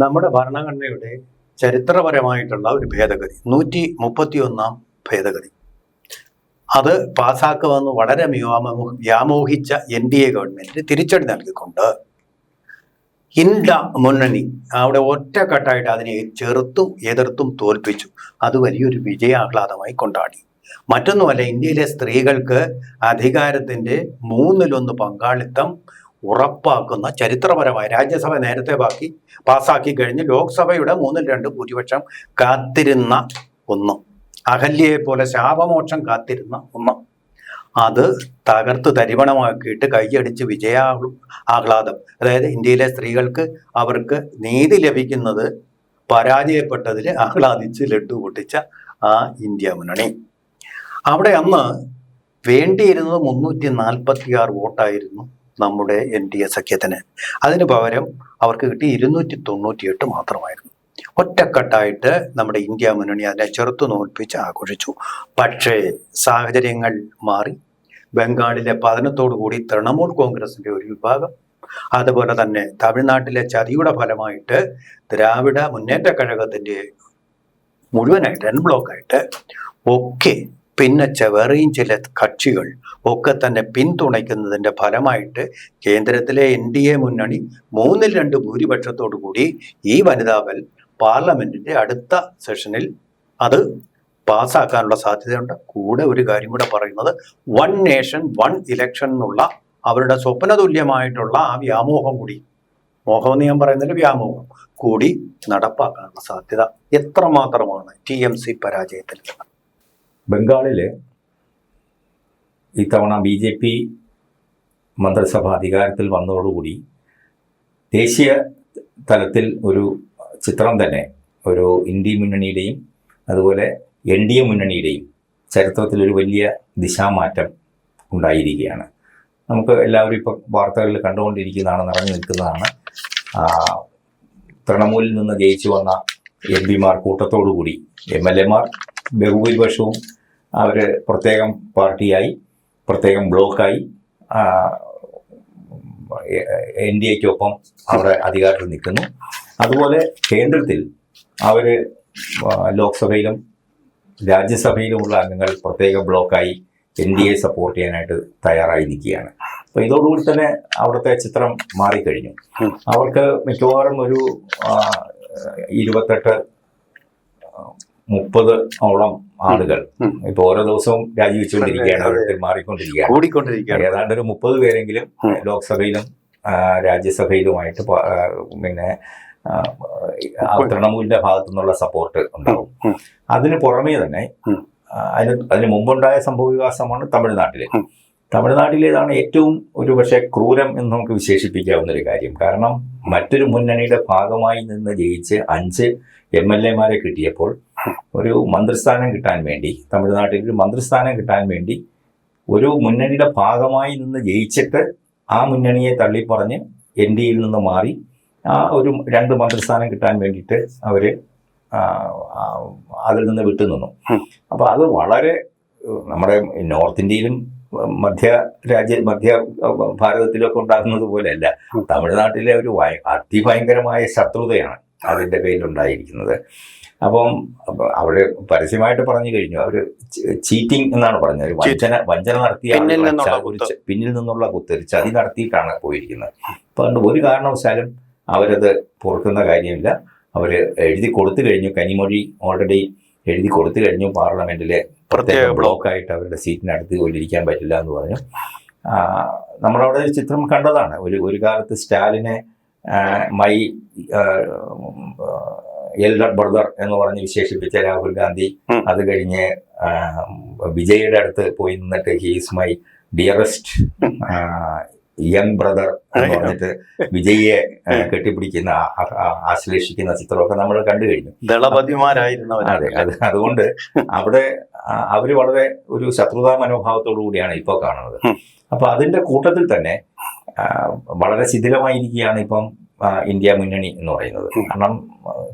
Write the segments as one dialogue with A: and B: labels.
A: നമ്മുടെ ഭരണഘടനയുടെ ചരിത്രപരമായിട്ടുള്ള ഒരു ഭേദഗതി 131 ഭേദഗതി അത് പാസ്സാക്കുമെന്ന് വളരെ വ്യാമോഹിച്ച NDA ഗവൺമെന്റിന് തിരിച്ചടി നൽകിക്കൊണ്ട് ഇന്ത്യ മുന്നണി അവിടെ ഒറ്റക്കെട്ടായിട്ട് അതിനെ ചെറുത്തും എതിർത്തും തോൽപ്പിച്ചു. അത് വലിയൊരു വിജയാഹ്ലാദമായി കൊണ്ടാടി. മറ്റൊന്നുമല്ല, ഇന്ത്യയിലെ സ്ത്രീകൾക്ക് അധികാരത്തിന്റെ 1/3 പങ്കാളിത്തം ഉറപ്പാക്കുന്ന ചരിത്രപരമായ രാജ്യസഭ നേരത്തെ പാസ്സാക്കി കഴിഞ്ഞ് ലോക്സഭയുടെ 2/3 ഭൂരിപക്ഷം കാത്തിരുന്ന ഒന്ന്, അഹല്യയെ പോലെ ശാപമോക്ഷം കാത്തിരുന്ന ഒന്ന്, അത് തകർത്ത് തരിപണമാക്കിയിട്ട് കൈയടിച്ച് ആഹ്ലാദം. അതായത് ഇന്ത്യയിലെ സ്ത്രീകൾക്ക് അവർക്ക് നീതി ലഭിക്കുന്നത് പരാജയപ്പെട്ടതിൽ ആഹ്ലാദിച്ച് ലഡ്ഡു പൊട്ടിച്ച ആ ഇന്ത്യ മുന്നണി. അവിടെ അന്ന് വേണ്ടിയിരുന്നത് 346 വോട്ടായിരുന്നു നമ്മുടെ NDA സഖ്യത്തിന്. അതിന് പകരം അവർക്ക് കിട്ടി 298 മാത്രമായിരുന്നു. ഒറ്റക്കെട്ടായിട്ട് നമ്മുടെ ഇന്ത്യ മുന്നണി അതിനെ ചെറുത്തു തോൽപ്പിച്ച് ആഘോഷിച്ചു. പക്ഷേ സാഹചര്യങ്ങൾ മാറി. ബംഗാളിലെ പതനത്തോടു കൂടി തൃണമൂൽ കോൺഗ്രസിന്റെ ഒരു വിഭാഗം, അതുപോലെ തന്നെ തമിഴ്നാട്ടിലെ ചതിയുടെ ഫലമായിട്ട് ദ്രാവിഡ മുന്നേറ്റ കഴകത്തിന്റെ മുഴുവനായിട്ട് ബ്ലോക്കായിട്ട് ഒക്കെ പിന്നെ വേറെയും ചില കക്ഷികൾ ഒക്കെ തന്നെ പിന്തുണയ്ക്കുന്നതിൻ്റെ ഫലമായിട്ട് കേന്ദ്രത്തിലെ NDA മുന്നണി 2/3 ഭൂരിപക്ഷത്തോടു കൂടി ഈ വനിതാ ബിൽ പാർലമെന്റിന്റെ അടുത്ത സെഷനിൽ അത് പാസ്സാക്കാനുള്ള സാധ്യതയുണ്ട്. കൂടെ ഒരു കാര്യം കൂടെ പറയുന്നത്, 1 നേഷൻ 1 ഇലക്ഷൻ എന്നുള്ള അവരുടെ സ്വപ്നതുല്യമായിട്ടുള്ള ആ വ്യാമോഹം കൂടി, മോഹമെന്ന് ഞാൻ പറയുന്നതിൽ വ്യാമോഹം കൂടി നടപ്പാക്കാനുള്ള സാധ്യത എത്രമാത്രമാണ് TMC പരാജയത്തിൽ.
B: ബംഗാളില് ഇത്തവണ BJP മന്ത്രിസഭ അധികാരത്തിൽ വന്നതോടുകൂടി ദേശീയ തലത്തിൽ ഒരു ചിത്രം തന്നെ, ഒരു ഇന്ത്യ മുന്നണിയുടെയും അതുപോലെ NDA മുന്നണിയുടെയും ചരിത്രത്തിലൊരു വലിയ ദിശാമാറ്റം ഉണ്ടായിരിക്കുകയാണ്. നമുക്ക് എല്ലാവരും ഇപ്പോൾ വാർത്തകളിൽ കണ്ടുകൊണ്ടിരിക്കുന്നതാണ്, നിറഞ്ഞു നിൽക്കുന്നതാണ്. തൃണമൂലിൽ നിന്ന് ജയിച്ചു വന്ന MP-മാർ കൂട്ടത്തോടുകൂടി, MLA-മാർ ബഹുഭൂരിപക്ഷവും അവർ പ്രത്യേകം പാർട്ടിയായി, പ്രത്യേകം ബ്ലോക്കായി NDAക്കൊപ്പം അവിടെ അധികാരത്തിൽ നിൽക്കുന്നു. അതുപോലെ കേന്ദ്രത്തിൽ അവർ ലോക്സഭയിലും രാജ്യസഭയിലുമുള്ള അംഗങ്ങൾ പ്രത്യേക ബ്ലോക്കായി NDA സപ്പോർട്ട് ചെയ്യാനായിട്ട് തയ്യാറായി നിൽക്കുകയാണ്. അപ്പോൾ ഇതോടുകൂടി തന്നെ അവിടുത്തെ ചിത്രം മാറിക്കഴിഞ്ഞു. അവർക്ക് മിക്കവാറും ഒരു 28-30 ഓളം ആളുകൾ ഇപ്പൊ ഓരോ ദിവസവും രാജിവെച്ചുകൊണ്ടിരിക്കുകയാണ്, ഓരോരുത്തർ മാറിക്കൊണ്ടിരിക്കുകയാണ്. ഏതാണ്ട് ഒരു 30 പേരെങ്കിലും ലോക്സഭയിലും രാജ്യസഭയിലുമായിട്ട് പിന്നെ തൃണമൂലിന്റെ ഭാഗത്തു നിന്നുള്ള സപ്പോർട്ട് ഉണ്ടാവും. അതിന് പുറമേ തന്നെ അതിന് മുമ്പുണ്ടായ സംഭവവികാസമാണ് തമിഴ്നാട്ടിലേതാണ് ഏറ്റവും ഒരു പക്ഷേ ക്രൂരം എന്ന് നമുക്ക് വിശേഷിപ്പിക്കാവുന്ന ഒരു കാര്യം. കാരണം മറ്റൊരു മുന്നണിയുടെ ഭാഗമായി നിന്ന് ജയിച്ച് 5 MLA-മാരെ കിട്ടിയപ്പോൾ ഒരു മന്ത്രിസ്ഥാനം കിട്ടാൻ വേണ്ടി, തമിഴ്നാട്ടിൽ ഒരു മന്ത്രിസ്ഥാനം കിട്ടാൻ വേണ്ടി ഒരു മുന്നണിയുടെ ഭാഗമായി നിന്ന് ജയിച്ചിട്ട് ആ മുന്നണിയെ തള്ളിപ്പറഞ്ഞ് NDAയിൽ നിന്ന് മാറി ഒരു 2 മന്ത്രിസ്ഥാനം കിട്ടാൻ വേണ്ടിയിട്ട് അവർ അതിൽ നിന്ന് വിട്ടുനിന്നു. അപ്പോൾ അത് വളരെ നമ്മുടെ നോർത്ത് ഇന്ത്യയിലും മധ്യ ഭാരതത്തിലൊക്കെ ഉണ്ടാകുന്നത് പോലെയല്ല, തമിഴ്നാട്ടിലെ ഒരു അതിഭയങ്കരമായ ശത്രുതയാണ് അതിൻ്റെ പേരിലുണ്ടായിരിക്കുന്നത്. അപ്പം അവിടെ പരസ്യമായിട്ട് പറഞ്ഞു കഴിഞ്ഞു, അവർ ചീറ്റിംഗ് എന്നാണ് പറഞ്ഞത്, ഒരു വഞ്ചന നടത്തിയ പിന്നിൽ നിന്നുള്ള കുത്തൊരു ചതി നടത്തിയിട്ടാണ് പോയിരിക്കുന്നത്. അപ്പം അതുകൊണ്ട് ഒരു കാരണവശാലും അവരത് പൊറുക്കുന്ന കാര്യമില്ല. അവർ എഴുതി കൊടുത്തു കഴിഞ്ഞു, കനിമൊഴി ഓൾറെഡി എഴുതി കൊടുത്തു കഴിഞ്ഞു പാർലമെന്റിലെ പ്രത്യേക ബ്ലോക്കായിട്ട് അവരുടെ സീറ്റിനടുത്ത് കൊണ്ടിരിക്കാൻ പറ്റില്ല എന്ന് പറഞ്ഞു. നമ്മളവിടെ ഒരു ചിത്രം കണ്ടതാണ്. ഒരു കാലത്ത് സ്റ്റാലിനെ മൈ എൽഡർ ബ്രദർ എന്ന് പറഞ്ഞ് വിശേഷിപ്പിച്ച രാഹുൽ ഗാന്ധി അത് കഴിഞ്ഞ് വിജയുടെ അടുത്ത് പോയി നിന്നിട്ട് he's my dearest young brother എന്ന് പറഞ്ഞിട്ട് വിജയെ കെട്ടിപ്പിടിക്കുന്ന ആശ്ലേഷിക്കുന്ന ചിത്രമൊക്കെ നമ്മൾ കണ്ടു കഴിഞ്ഞു. അതെ, അതുകൊണ്ട് അവിടെ അവര് വളരെ ഒരു ശത്രുതാ മനോഭാവത്തോടു കൂടിയാണ് ഇപ്പോൾ കാണുന്നത്. അപ്പൊ അതിന്റെ കൂട്ടത്തിൽ തന്നെ വളരെ ശിഥിലമായിരിക്കുകയാണ് ഇപ്പം ഇന്ത്യ മുന്നണി എന്ന് പറയുന്നത്. കാരണം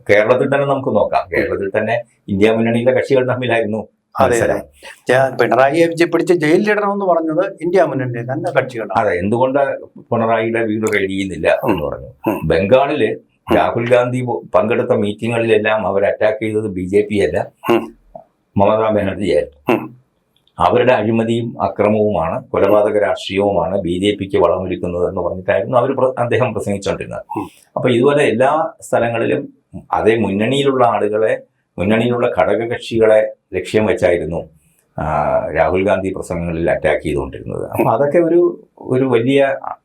B: കേരളത്തിൽ തന്നെ നമുക്ക് നോക്കാം, കേരളത്തിൽ തന്നെ ഇന്ത്യ മുന്നണിയിലെ കക്ഷികൾ തമ്മിലായിരുന്നു മത്സരം.
A: പിണറായിയെ പിടിച്ച് ജയിലിലിടണമെന്ന് പറഞ്ഞത് ഇന്ത്യ മുന്നണി തന്നെ കക്ഷികളാണ്.
B: അതെ, എന്തുകൊണ്ട് പിണറായിയുടെ വീട് കഴിയുന്നില്ല എന്ന് പറഞ്ഞു. ബംഗാളില് രാഹുൽ ഗാന്ധി പങ്കെടുത്ത മീറ്റിങ്ങുകളിലെല്ലാം അവർ അറ്റാക്ക് ചെയ്തത് BJP അല്ല, മമതാ ബാനർജിയായിരുന്നു. അവരുടെ അഴിമതിയും അക്രമവുമാണ്, കൊലപാതക രാഷ്ട്രീയവുമാണ് BJPക്ക് വളമൊരുക്കുന്നത് എന്ന് പറഞ്ഞിട്ടായിരുന്നു അദ്ദേഹം പ്രസംഗിച്ചുകൊണ്ടിരുന്നത്. അപ്പൊ ഇതുപോലെ എല്ലാ സ്ഥലങ്ങളിലും അതേ മുന്നണിയിലുള്ള ആളുകളെ, മുന്നണിയിലുള്ള ഘടകകക്ഷികളെ ലക്ഷ്യം വെച്ചായിരുന്നു രാഹുൽ ഗാന്ധി പ്രസംഗങ്ങളിൽ അറ്റാക്ക് ചെയ്തുകൊണ്ടിരുന്നത്. അപ്പൊ അതൊക്കെ ഒരു വലിയ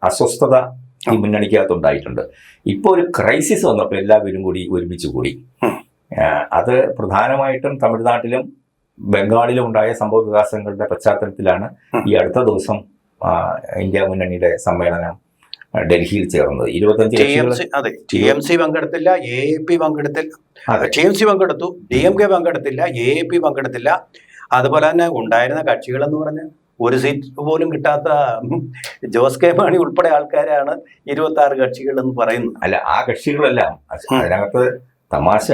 B: അസ്വസ്ഥത ഈ മുന്നണിക്കകത്തുണ്ടായിട്ടുണ്ട്. ഇപ്പോൾ ഒരു ക്രൈസിസ് വന്നപ്പോൾ എല്ലാവരും കൂടി ഒരുമിച്ച് കൂടി. അത് പ്രധാനമായിട്ടും തമിഴ്നാട്ടിലും ബംഗാളിലും ഉണ്ടായ സംഭവ വികാസങ്ങളുടെ പശ്ചാത്തലത്തിലാണ് ഈ അടുത്ത ദിവസം ഇന്ത്യ മുന്നണിയുടെ സമ്മേളനം ഡൽഹിയിൽ ചേർന്നത്. 25
A: TMC പങ്കെടുത്തില്ല, AAP പങ്കെടുത്തില്ല. TMC പങ്കെടുത്തു, DMK പങ്കെടുത്തില്ല, AAP പങ്കെടുത്തില്ല. അതുപോലെ തന്നെ ഉണ്ടായിരുന്ന കക്ഷികളെന്ന് പറഞ്ഞാൽ ഒരു സീറ്റ് പോലും കിട്ടാത്ത ജോസ് കെ മാണി ഉൾപ്പെടെ ആൾക്കാരാണ് 26 കക്ഷികൾ എന്ന് പറയുന്നത്.
B: അല്ല, ആ കക്ഷികളെല്ലാം അതിനകത്ത് തമാശ,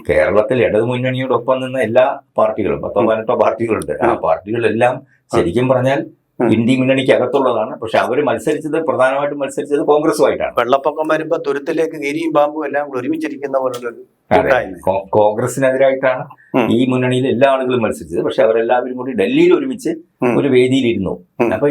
B: കേരളത്തിൽ ഇടതുമുന്നണിയോടൊപ്പം നിന്ന എല്ലാ പാർട്ടികളും 18 പാർട്ടികളുണ്ട്. ആ പാർട്ടികളെല്ലാം ശരിക്കും പറഞ്ഞാൽ ഇന്ത്യ മുന്നണിക്ക് അകത്തുള്ളതാണ്. പക്ഷെ അവര് പ്രധാനമായിട്ടും മത്സരിച്ചത് കോൺഗ്രസുമായിട്ടാണ്.
A: വെള്ളപ്പൊക്കം വരുമ്പോ തുരുത്തിലേക്ക് ഗിരിയും പാമ്പും എല്ലാം കൂടി ഒരുമിച്ചിരിക്കുന്ന പോലുള്ളൊരു
B: കോൺഗ്രസിനെതിരായിട്ടാണ് ഈ മുന്നണിയിൽ എല്ലാ ആളുകളും മത്സരിച്ചത്. പക്ഷെ അവരെല്ലാവരും കൂടി ഡൽഹിയിൽ ഒരുമിച്ച് ഒരു വേദിയിലിരുന്നു. അപ്പൊ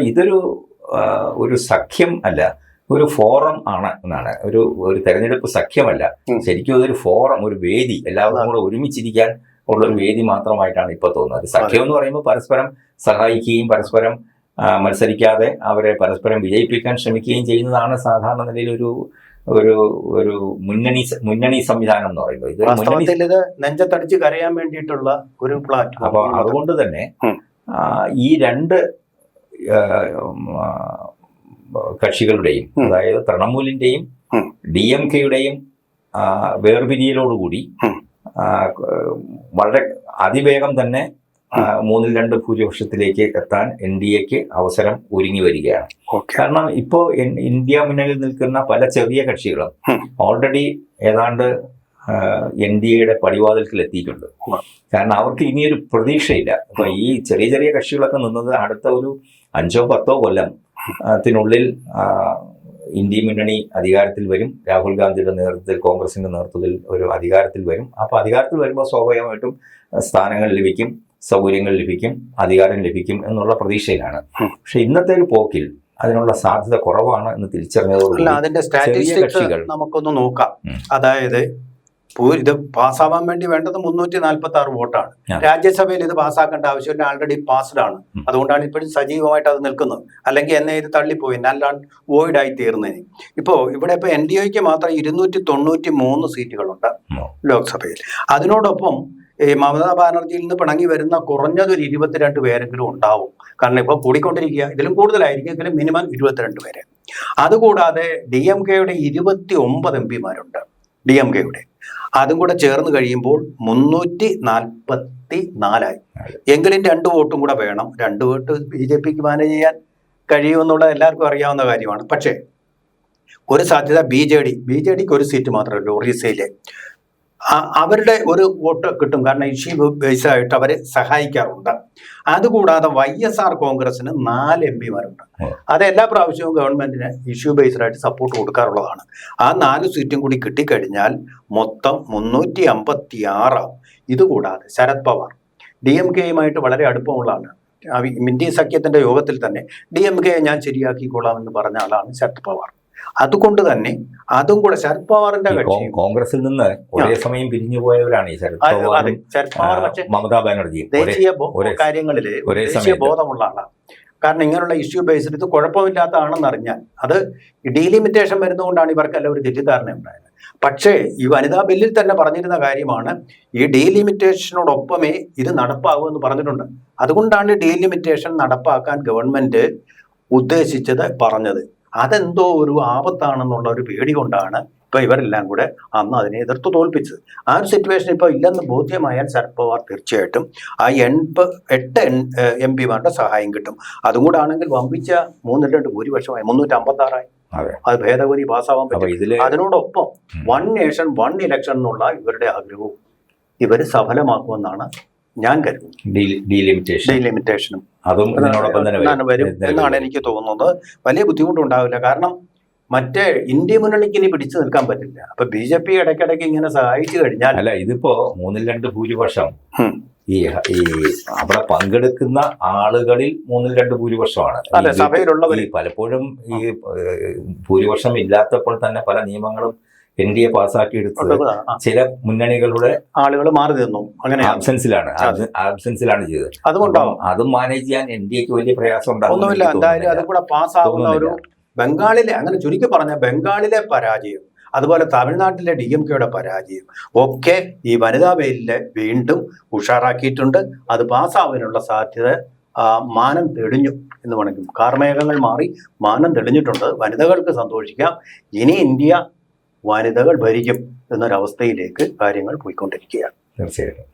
B: ഒരു സഖ്യം അല്ല, ഒരു ഫോറം ആണ് എന്നാണ്. ഒരു തെരഞ്ഞെടുപ്പ് സഖ്യമല്ല, ശരിക്കും അതൊരു ഫോറം, ഒരു വേദി, എല്ലാവരും കൂടെ ഒരുമിച്ചിരിക്കാൻ ഉള്ള ഒരു വേദി മാത്രമായിട്ടാണ് ഇപ്പൊ തോന്നുന്നത്. സഖ്യം എന്ന് പറയുമ്പോൾ പരസ്പരം സഹായിക്കുകയും പരസ്പരം മത്സരിക്കാതെ അവരെ പരസ്പരം വിജയിപ്പിക്കാൻ ശ്രമിക്കുകയും ചെയ്യുന്നതാണ് സാധാരണ നിലയിൽ ഒരു മുന്നണി സംവിധാനം എന്ന് പറയുന്നത്.
A: ഇത് നെഞ്ചത്തടിച്ച് കരയാൻ വേണ്ടിയിട്ടുള്ള ഒരു പ്ലാറ്റ്ഫോം.
B: അപ്പൊ അതുകൊണ്ട് തന്നെ ഈ രണ്ട് കക്ഷികളുടെയും, അതായത് തൃണമൂലിന്റെയും DMKയുടെയും വേർപിരിയലോടുകൂടി വളരെ അതിവേഗം തന്നെ 3-2 ഭൂരിപക്ഷത്തിലേക്ക് എത്താൻ NDAക്ക് അവസരം ഒരുങ്ങി വരികയാണ്. കാരണം ഇപ്പോൾ ഇന്ത്യ മുന്നണിയിൽ നിൽക്കുന്ന പല ചെറിയ കക്ഷികളും ഓൾറെഡി ഏതാണ്ട് NDAയുടെ പടിവാതിൽക്കൽ എത്തിയിട്ടുണ്ട്. കാരണം അവർക്ക് ഇനിയൊരു പ്രതീക്ഷയില്ല. അപ്പൊ ഈ ചെറിയ ചെറിയ കക്ഷികളൊക്കെ നിന്നത് അടുത്ത ഒരു 5-10 കൊല്ലത്തിനുള്ളിൽ ഇന്ത്യ മുന്നണി അധികാരത്തിൽ വരും. രാഹുൽ ഗാന്ധിയുടെ നേതൃത്വത്തിൽ, കോൺഗ്രസിന്റെ നേതൃത്വത്തിൽ ഒരു അധികാരത്തിൽ വരും. അപ്പൊ അധികാരത്തിൽ വരുമ്പോൾ സ്വാഭാവികമായിട്ടും സ്ഥാനങ്ങൾ ലഭിക്കും, സൗകര്യങ്ങൾ ലഭിക്കും, അധികാരം ലഭിക്കും എന്നുള്ള പ്രതീക്ഷയിലാണ്. പക്ഷെ ഇന്നത്തെ ഒരു പോക്കിൽ അതിനുള്ള സാധ്യത കുറവാണ് എന്ന് തിരിച്ചറിഞ്ഞതോടുകൂടി
A: അതിന്റെ സ്റ്റാറ്റിസ്റ്റിക്സ് നമുക്കൊന്ന് നോക്കാം. അതായത് ഇത് പാസ്സാവാൻ വേണ്ടി വേണ്ടത് 346 വോട്ടാണ്. രാജ്യസഭയിൽ ഇത് പാസ്സാക്കേണ്ട ആവശ്യമില്ല, ആൾറെഡി പാസ്ഡ് ആണ്. അതുകൊണ്ടാണ് ഇപ്പോഴും സജീവമായിട്ട് അത് നിൽക്കുന്നത്. അല്ലെങ്കിൽ എന്നെ ഇത് തള്ളിപ്പോയി, അല്ലാണ്ട് വോയിഡായി തീർന്നതിന്. ഇപ്പോൾ ഇവിടെ ഇപ്പോൾ NDAക്ക് മാത്രം 293 സീറ്റുകളുണ്ട് ലോക്സഭയിൽ. അതിനോടൊപ്പം ഈ മമതാ ബാനർജിയിൽ നിന്ന് പിണങ്ങി വരുന്ന കുറഞ്ഞതൊരു 22 പേരെങ്കിലും ഉണ്ടാവും. കാരണം ഇപ്പോൾ കൂടിക്കൊണ്ടിരിക്കുക, ഇതിലും കൂടുതലായിരിക്കും, എങ്കിലും മിനിമം 22 പേര്. അതുകൂടാതെ DMKയുടെ 29 MP-മാരുണ്ട്. DMKയുടെ അതും കൂടെ ചേർന്ന് കഴിയുമ്പോൾ 344 എങ്കിലും 2 വോട്ടും കൂടെ വേണം. 2 വോട്ട് BJPക്ക് മാനേജ് ചെയ്യാൻ കഴിയുമെന്നുള്ളത് എല്ലാവർക്കും അറിയാവുന്ന കാര്യമാണ്. പക്ഷേ ഒരു സാധ്യത BJDക്ക് ഒരു സീറ്റ് മാത്രമല്ല ഒറീസയിലെ. അവരുടെ ഒരു വോട്ട് കിട്ടും, കാരണം ഇഷ്യൂ ബേസായിട്ട് അവരെ സഹായിക്കാറുണ്ട്. അതുകൂടാതെ YSR കോൺഗ്രസിന് 4 MP-മാരുണ്ട്. അത് എല്ലാ പ്രാവശ്യവും ഗവൺമെന്റിന് ഇഷ്യൂ ബേസ്ഡായിട്ട് സപ്പോർട്ട് കൊടുക്കാറുള്ളതാണ്. ആ 4 സീറ്റും കൂടി കിട്ടിക്കഴിഞ്ഞാൽ മൊത്തം 356 ആവും. ഇതുകൂടാതെ ശരത് പവാർ DMKയുമായിട്ട് വളരെ അടുപ്പമുള്ളതാണ്. ഇന്ത്യ സഖ്യത്തിന്റെ യോഗത്തിൽ തന്നെ DMKയെ ഞാൻ ശരിയാക്കിക്കൊള്ളാം എന്ന് പറഞ്ഞ ആളാണ് ശരത് പവാർ. അതുകൊണ്ട് തന്നെ അതും കൂടെ ശരത് പവാറിന്റെ
B: കോൺഗ്രസിൽ നിന്ന് ഒരേ സമയം പിരിഞ്ഞു പോയവരാണ് ഈ ശരത് പവാർ, മമതാ ബാനർജി.
A: ദേശീയ കാര്യങ്ങളിൽ ദേശീയ ബോധമുള്ള ആളാണ്. കാരണം ഇങ്ങനെയുള്ള ഇഷ്യൂ ബേസ്ഡ് ഇത് കുഴപ്പമില്ലാത്തതാണെന്ന് അറിഞ്ഞാൽ, അത് ഡീലിമിറ്റേഷൻ വരുന്നതുകൊണ്ടാണ് ഇവർക്കെല്ലാം ഒരു തെറ്റിദ്ധാരണ ഉണ്ടായത്. പക്ഷേ ഈ വനിതാ ബില്ലിൽ തന്നെ പറഞ്ഞിരുന്ന കാര്യമാണ്, ഈ ഡീലിമിറ്റേഷനോടൊപ്പമേ ഇത് നടപ്പാകുമെന്ന് പറഞ്ഞിട്ടുണ്ട്. അതുകൊണ്ടാണ് ഡീലിമിറ്റേഷൻ നടപ്പാക്കാൻ ഗവൺമെന്റ് ഉദ്ദേശിച്ചത് പറഞ്ഞത്. അതെന്തോ ഒരു ആപത്താണെന്നുള്ള ഒരു പേടി കൊണ്ടാണ് ഇപ്പൊ ഇവരെല്ലാം കൂടെ അന്ന് അതിനെ എതിർത്ത് തോൽപ്പിച്ചത്. ആ ഒരു സിറ്റുവേഷൻ ഇപ്പോൾ ഇല്ലെന്ന് ബോധ്യമായാൽ ശരത് പവാർ തീർച്ചയായിട്ടും ആ 8 MP-മാരുടെ സഹായം കിട്ടും. അതും കൂടെ ആണെങ്കിൽ വമ്പിച്ച 3-2 ഭൂരിപക്ഷമായി 356 അത് ഭേദഗതി പാസ്സാവാൻ പറ്റും. അതിനോടൊപ്പം 1 നേഷൻ 1 ഇലക്ഷൻ എന്നുള്ള ഇവരുടെ ആഗ്രഹവും ഇവർ സഫലമാക്കുമെന്നാണ് ഞാൻ കരുതുന്നത്. ഡീലിമിറ്റേഷനും
B: അതും
A: വരും എന്നാണ് എനിക്ക് തോന്നുന്നത്. വലിയ ബുദ്ധിമുട്ടുണ്ടാവില്ല. കാരണം മറ്റേ ഇന്ത്യ മുന്നണിക്ക് ഇനി പിടിച്ചു നിൽക്കാൻ പറ്റില്ല. അപ്പൊ BJP ഇടയ്ക്കിടയ്ക്ക് ഇങ്ങനെ സഹായിച്ചു കഴിഞ്ഞാൽ
B: അല്ല, ഇതിപ്പോ 2/3 ഭൂരിപക്ഷം
A: ഉം.
B: ഈ അവിടെ പങ്കെടുക്കുന്ന ആളുകളിൽ 2/3 ഭൂരിപക്ഷമാണ്.
A: അതെ, സഭയിലുള്ളവർ
B: പലപ്പോഴും ഈ ഭൂരിപക്ഷം ഇല്ലാത്തപ്പോൾ തന്നെ പല നിയമങ്ങളും NDA പാസ്സാക്കി എടുത്തത് ചില മുന്നണികളുടെ
A: ആളുകൾ മാറി നിന്നു. അങ്ങനെ
B: ആബ്സെൻസിലാണ് ചെയ്തത്.
A: അതുകൊണ്ടാവും
B: അതും മാനേജ് ചെയ്യാൻ NDAക്ക് വലിയ പ്രയാസം
A: ഒന്നുമില്ല. എന്തായാലും അതും കൂടെ പാസ്സാകുന്ന ഒരു ബംഗാളിലെ, അങ്ങനെ ചുരുക്കി പറഞ്ഞ ബംഗാളിലെ പരാജയം, അതുപോലെ തമിഴ്നാട്ടിലെ DMKയുടെ പരാജയം ഒക്കെ ഈ വനിതാ ബില്ലിനെ വീണ്ടും ഉഷാറാക്കിയിട്ടുണ്ട്. അത് പാസ്സാവാനുള്ള സാധ്യത മാനം തെളിഞ്ഞു എന്ന് വേണമെങ്കിൽ, കാർമേഘങ്ങൾ മാറി മാനം തെളിഞ്ഞിട്ടുണ്ട്. വനിതകൾക്ക് സന്തോഷിക്കാം. ഇനി ഇന്ത്യ വനിതകൾ ഭരിക്കും എന്നൊരവസ്ഥയിലേക്ക് കാര്യങ്ങൾ പോയിക്കൊണ്ടിരിക്കുകയാണ്.
B: തീർച്ചയായിട്ടും.